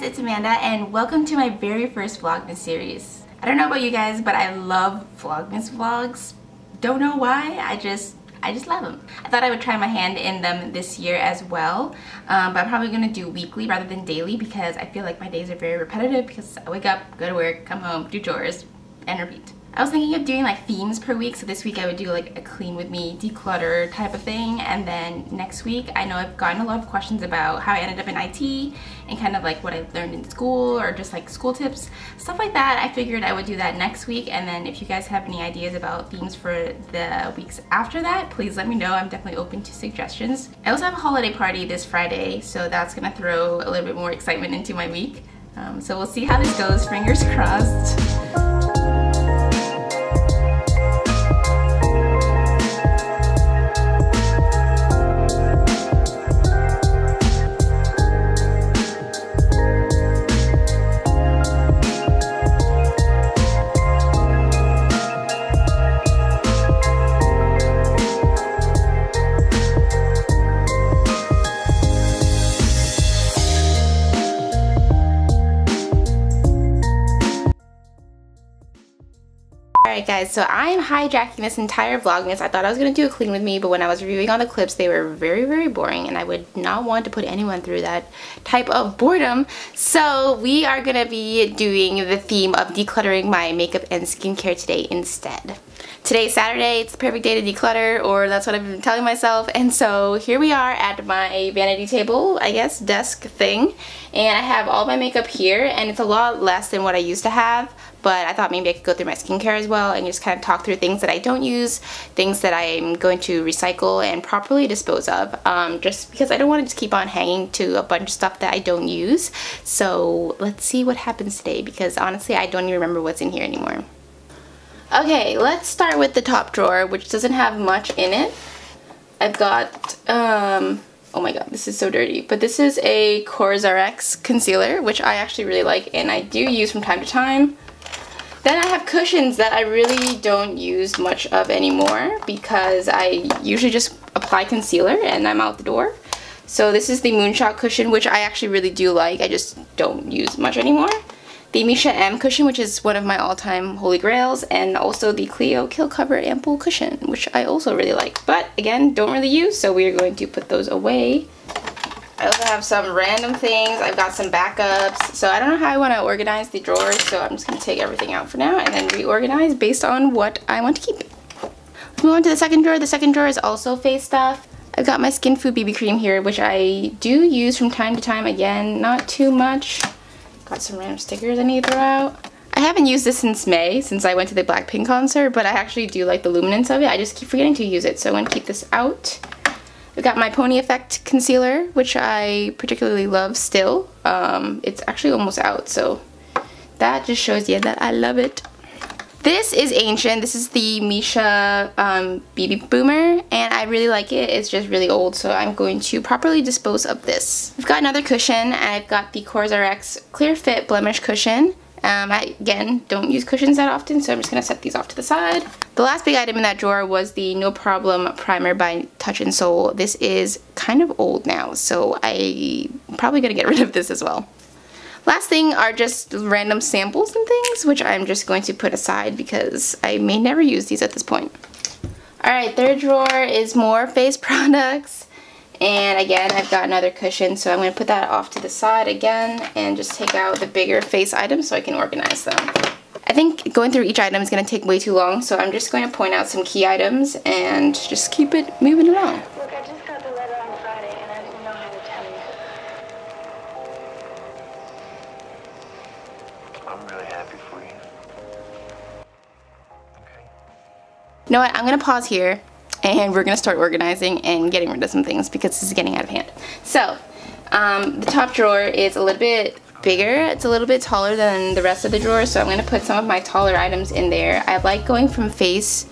it's Amanda and welcome to my very first Vlogmas series. I don't know about you guys, but I love Vlogmas vlogs. Don't know why, I just love them. I thought I would try my hand in them this year as well, but I'm probably gonna do weekly rather than daily because I feel like my days are very repetitive because I wake up, go to work, come home, do chores, and repeat. I was thinking of doing like themes per week, so this week I would do like a clean with me, declutter type of thing, and then next week I know I've gotten a lot of questions about how I ended up in IT and kind of like what I learned in school or just like school tips, stuff like that. I figured I would do that next week, and then if you guys have any ideas about themes for the weeks after that, please let me know. I'm definitely open to suggestions. I also have a holiday party this Friday, so that's gonna throw a little bit more excitement into my week. So we'll see how this goes, fingers crossed. Alright guys, so I'm hijacking this entire Vlogmas. I thought I was going to do a clean with me, but when I was reviewing all the clips, they were very boring, and I would not want to put anyone through that type of boredom. So we are going to be doing the theme of decluttering my makeup and skincare today instead. Today's Saturday, it's the perfect day to declutter, or that's what I've been telling myself, and so here we are at my vanity table, I guess, desk thing, and I have all my makeup here, and it's a lot less than what I used to have, but I thought maybe I could go through my skincare as well and just kind of talk through things that I don't use, things that I'm going to recycle and properly dispose of, just because I don't want to just keep on hanging to a bunch of stuff that I don't use. So let's see what happens today, because honestly I don't even remember what's in here anymore. Okay, let's start with the top drawer, which doesn't have much in it. I've got, oh my god, this is so dirty, but this is a COSRX concealer, which I actually really like and I do use from time to time. Then I have cushions that I really don't use much of anymore because I usually just apply concealer and I'm out the door. So this is the Moonshot cushion, which I actually really do like, I just don't use much anymore. The Misha M cushion, which is one of my all-time holy grails, and also the Clio Kill Cover Ample cushion, which I also really like, but again, don't really use, so we are going to put those away. I also have some random things. I've got some backups, so I don't know how I want to organize the drawers, so I'm just going to take everything out for now and then reorganize based on what I want to keep. Let's move on to the second drawer. The second drawer is also face stuff. I've got my Skin Food BB cream here, which I do use from time to time, again, not too much. Got some random stickers I need to throw out. I haven't used this since May, since I went to the Blackpink concert, but I actually do like the luminance of it. I just keep forgetting to use it, so I'm going to keep this out. I've got my Pony Effect concealer, which I particularly love still. It's actually almost out, so that just shows you that I love it. This is ancient. This is the Misha BB Boomer, and I really like it. It's just really old, so I'm going to properly dispose of this. I've got another cushion, and I've got the COSRX Clear Fit Blemish cushion. I, again, don't use cushions that often, so I'm just going to set these off to the side. The last big item in that drawer was the No Problem Primer by Touch in Sol. This is kind of old now, so I'm probably going to get rid of this as well. Last thing are just random samples and things, which I'm just going to put aside because I may never use these at this point. Alright, third drawer is more face products. And again, I've got another cushion, so I'm going to put that off to the side again and just take out the bigger face items so I can organize them. I think going through each item is going to take way too long, so I'm just going to point out some key items and just keep it moving along. Look, I just got the letter on Friday and I didn't know how to tell you. I'm really happy for you. Okay. You know what, I'm going to pause here and we're going to start organizing and getting rid of some things because this is getting out of hand. So, the top drawer is a little bit bigger. It's a little bit taller than the rest of the drawers, so I'm going to put some of my taller items in there. I like going from face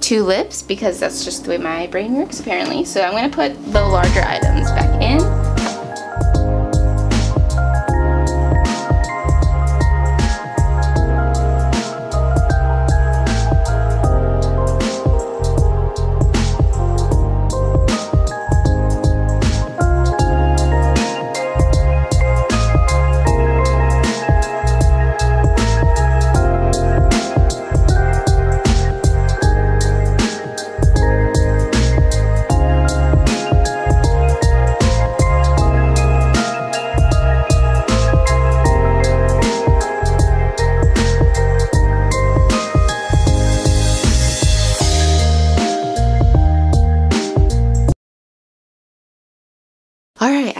to lips because that's just the way my brain works apparently. So I'm going to put the larger items back in.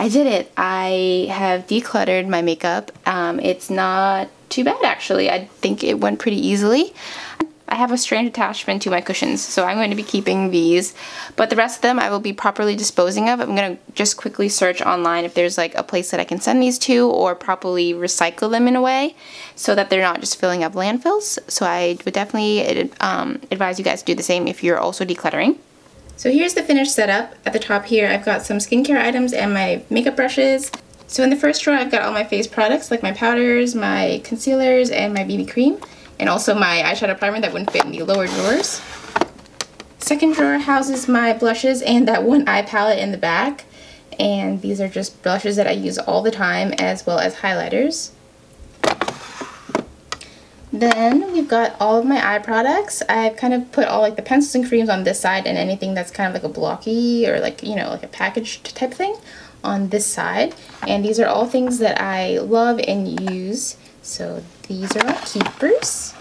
I did it. I have decluttered my makeup. It's not too bad actually. I think it went pretty easily. I have a strange attachment to my cushions, so I'm going to be keeping these, but the rest of them I will be properly disposing of. I'm going to just quickly search online if there's like a place that I can send these to, or properly recycle them in a way so that they're not just filling up landfills. So I would definitely advise you guys to do the same if you're also decluttering. So here's the finished setup. At the top here I've got some skincare items and my makeup brushes. So in the first drawer I've got all my face products like my powders, my concealers, and my BB cream. And also my eyeshadow primer that wouldn't fit in the lower drawers. Second drawer houses my blushes and that one eye palette in the back. And these are just blushes that I use all the time, as well as highlighters. Then we've got all of my eye products. I've kind of put all like the pencils and creams on this side, and anything that's kind of like a blocky or like, you know, like a packaged type thing on this side. And these are all things that I love and use. So these are all keepers.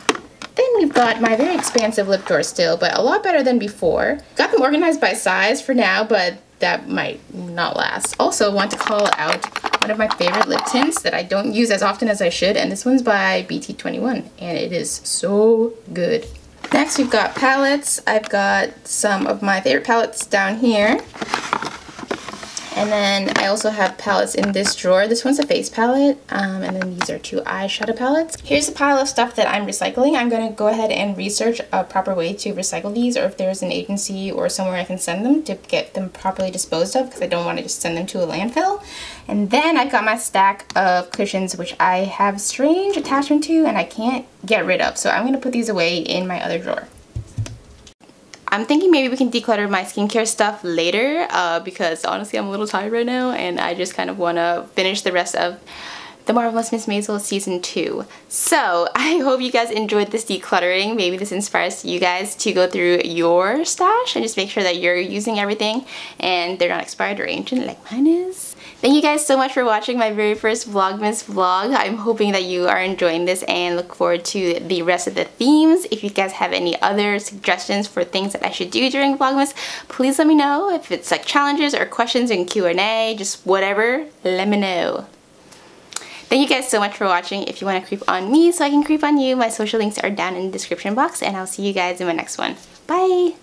Then we've got my very expansive lip drawer still, but a lot better than before. Got them organized by size for now, but that might not last. Also want to call out one of my favorite lip tints that I don't use as often as I should, and this one's by BT21, and it is so good. Next we've got palettes. I've got some of my favorite palettes down here. And then I also have palettes in this drawer. This one's a face palette, and then these are two eyeshadow palettes. Here's a pile of stuff that I'm recycling. I'm going to go ahead and research a proper way to recycle these, or if there's an agency or somewhere I can send them to get them properly disposed of, because I don't want to just send them to a landfill. And then I've got my stack of cushions, which I have strange attachment to and I can't get rid of. So I'm going to put these away in my other drawer. I'm thinking maybe we can declutter my skincare stuff later because honestly I'm a little tired right now and I just kind of want to finish the rest of The Marvelous Miss Maisel Season 2. So I hope you guys enjoyed this decluttering. Maybe this inspires you guys to go through your stash and just make sure that you're using everything and they're not expired or ancient like mine is. Thank you guys so much for watching my very first Vlogmas vlog. I'm hoping that you are enjoying this and look forward to the rest of the themes. If you guys have any other suggestions for things that I should do during Vlogmas, please let me know. If it's like challenges or questions in Q&A, just whatever, let me know. Thank you guys so much for watching. If you want to creep on me so I can creep on you, my social links are down in the description box, and I'll see you guys in my next one. Bye!